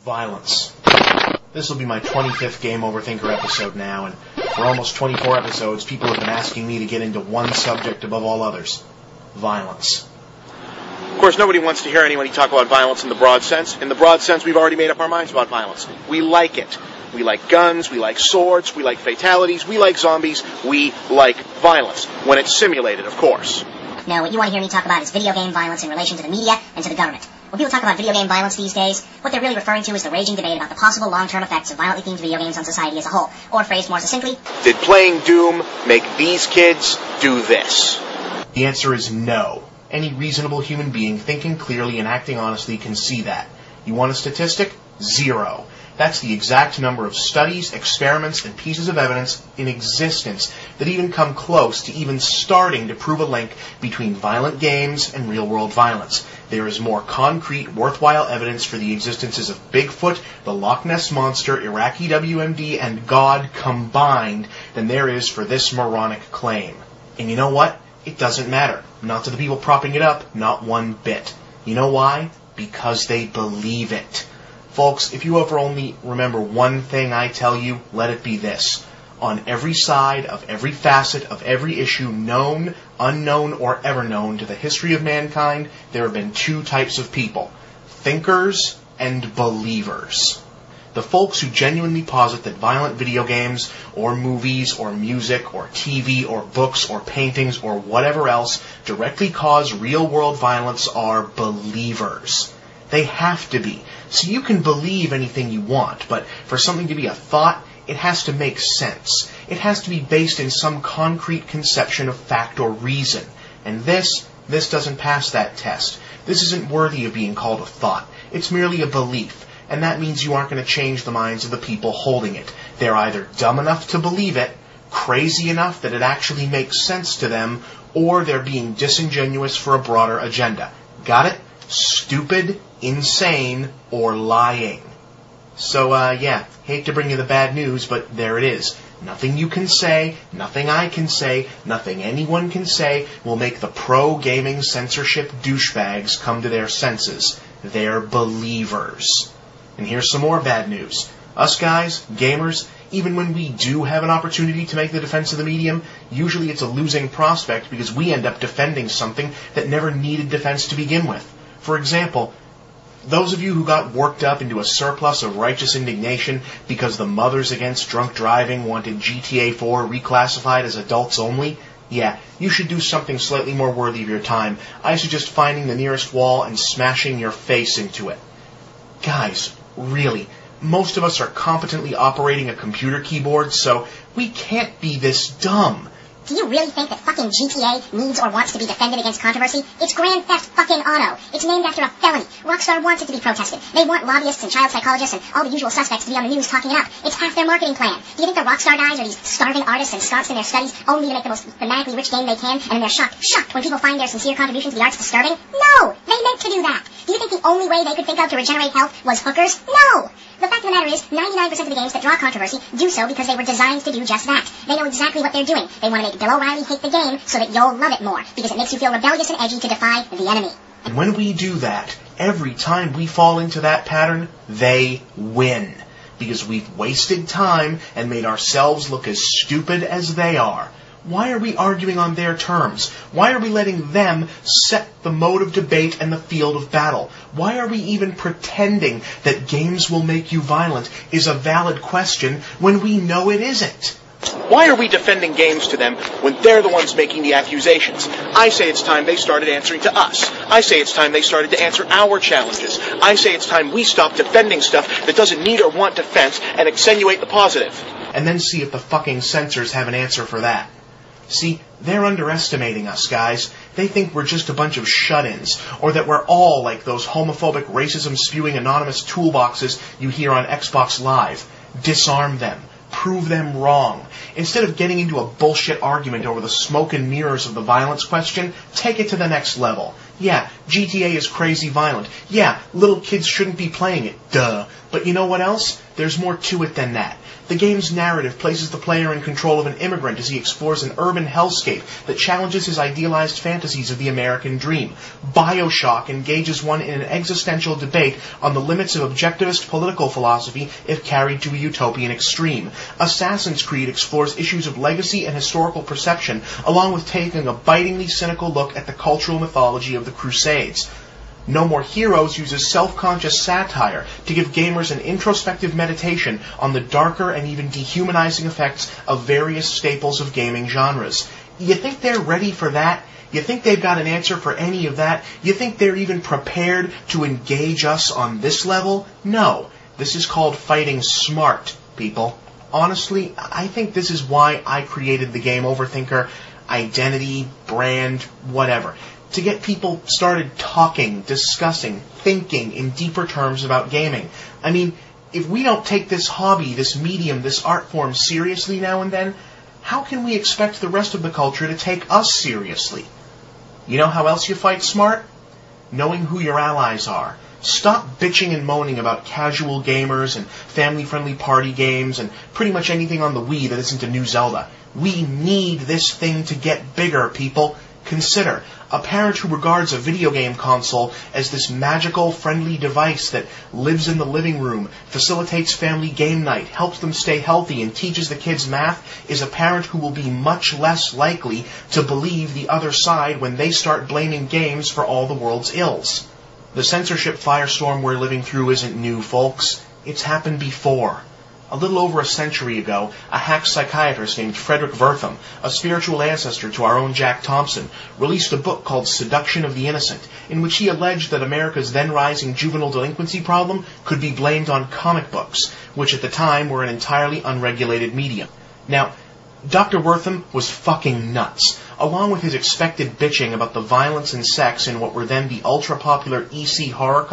Violence. This will be my 25th Game Over Thinker episode now, and for almost 24 episodes, people have been asking me to get into one subject above all others. Violence. Of course, nobody wants to hear anybody talk about violence in the broad sense. In the broad sense, we've already made up our minds about violence. We like it. We like guns, we like swords, we like fatalities, we like zombies, we like violence. When it's simulated, of course. No, what you want to hear me talk about is video game violence in relation to the media and to the government. When people talk about video game violence these days, what they're really referring to is the raging debate about the possible long-term effects of violently themed video games on society as a whole. Or phrased more succinctly, did playing Doom make these kids do this? The answer is no. Any reasonable human being thinking clearly and acting honestly can see that. You want a statistic? 0. That's the exact number of studies, experiments, and pieces of evidence in existence that even come close to even starting to prove a link between violent games and real-world violence. There is more concrete, worthwhile evidence for the existences of Bigfoot, the Loch Ness Monster, Iraqi WMD, and God combined than there is for this moronic claim. And you know what? It doesn't matter. Not to the people propping it up, not one bit. You know why? Because they believe it. Folks, if you ever only remember one thing I tell you, let it be this. On every side of every facet of every issue known, unknown, or ever known to the history of mankind, there have been two types of people. Thinkers and believers. The folks who genuinely posit that violent video games, or movies, or music, or TV, or books, or paintings, or whatever else directly cause real-world violence are believers. They have to be. So you can believe anything you want, but for something to be a thought, it has to make sense. It has to be based in some concrete conception of fact or reason. And this doesn't pass that test. This isn't worthy of being called a thought. It's merely a belief. And that means you aren't going to change the minds of the people holding it. They're either dumb enough to believe it, crazy enough that it actually makes sense to them, or they're being disingenuous for a broader agenda. Got it? Stupid, insane, or lying. So, hate to bring you the bad news, but there it is. Nothing you can say, nothing I can say, nothing anyone can say will make the pro-gaming censorship douchebags come to their senses. They're believers. And here's some more bad news. Us guys, gamers, even when we do have an opportunity to make the defense of the medium, usually it's a losing prospect because we end up defending something that never needed defense to begin with. For example, those of you who got worked up into a surplus of righteous indignation because the Mothers Against Drunk Driving wanted GTA 4 reclassified as adults only, yeah, you should do something slightly more worthy of your time. I suggest finding the nearest wall and smashing your face into it. Guys, really, most of us are competently operating a computer keyboard, so we can't be this dumb. Do you really think that fucking GTA needs or wants to be defended against controversy? It's Grand Theft fucking Auto. It's named after a felony. Rockstar wants it to be protested. They want lobbyists and child psychologists and all the usual suspects to be on the news talking it up. It's half their marketing plan. Do you think the Rockstar guys are these starving artists and scots in their studies only to make the most thematically rich game they can, and then they're shocked when people find their sincere contribution to the arts disturbing? No! They meant to do that. Do you think the only way they could think of to regenerate health was hookers? No! The fact of the matter is, 99% of the games that draw controversy do so because they were designed to do just that. They know exactly what they're doing. They want to make Bill O'Reilly hate the game so that you'll love it more, because it makes you feel rebellious and edgy to defy the enemy. And when we do that, every time we fall into that pattern, they win. Because we've wasted time and made ourselves look as stupid as they are. Why are we arguing on their terms? Why are we letting them set the mode of debate and the field of battle? Why are we even pretending that games will make you violent is a valid question when we know it isn't? Why are we defending games to them when they're the ones making the accusations? I say it's time they started answering to us. I say it's time they started to answer our challenges. I say it's time we stop defending stuff that doesn't need or want defense and accentuate the positive. And then see if the fucking censors have an answer for that. See, they're underestimating us, guys. They think we're just a bunch of shut-ins, or that we're all like those homophobic, racism-spewing anonymous toolboxes you hear on Xbox Live. Disarm them. Prove them wrong. Instead of getting into a bullshit argument over the smoke and mirrors of the violence question, take it to the next level. Yeah, GTA is crazy violent. Yeah, little kids shouldn't be playing it. Duh. But you know what else? There's more to it than that. The game's narrative places the player in control of an immigrant as he explores an urban hellscape that challenges his idealized fantasies of the American dream. BioShock engages one in an existential debate on the limits of objectivist political philosophy if carried to a utopian extreme. Assassin's Creed explores issues of legacy and historical perception, along with taking a bitingly cynical look at the cultural mythology of the Crusades. No More Heroes uses self-conscious satire to give gamers an introspective meditation on the darker and even dehumanizing effects of various staples of gaming genres. You think they're ready for that? You think they've got an answer for any of that? You think they're even prepared to engage us on this level? No. This is called fighting smart, people. Honestly, I think this is why I created the Game Overthinker identity, brand, whatever. To get people started talking, discussing, thinking in deeper terms about gaming. I mean, if we don't take this hobby, this medium, this art form seriously now and then, how can we expect the rest of the culture to take us seriously? You know how else you fight smart? Knowing who your allies are. Stop bitching and moaning about casual gamers and family-friendly party games and pretty much anything on the Wii that isn't a new Zelda. We need this thing to get bigger, people. Consider a parent who regards a video game console as this magical, friendly device that lives in the living room, facilitates family game night, helps them stay healthy, and teaches the kids math is a parent who will be much less likely to believe the other side when they start blaming games for all the world's ills. The censorship firestorm we're living through isn't new, folks. It's happened before. A little over a century ago, a hack psychiatrist named Frederick Wertham, a spiritual ancestor to our own Jack Thompson, released a book called Seduction of the Innocent, in which he alleged that America's then-rising juvenile delinquency problem could be blamed on comic books, which at the time were an entirely unregulated medium. Now, Dr. Wertham was fucking nuts, along with his expected bitching about the violence and sex in what were then the ultra-popular EC horror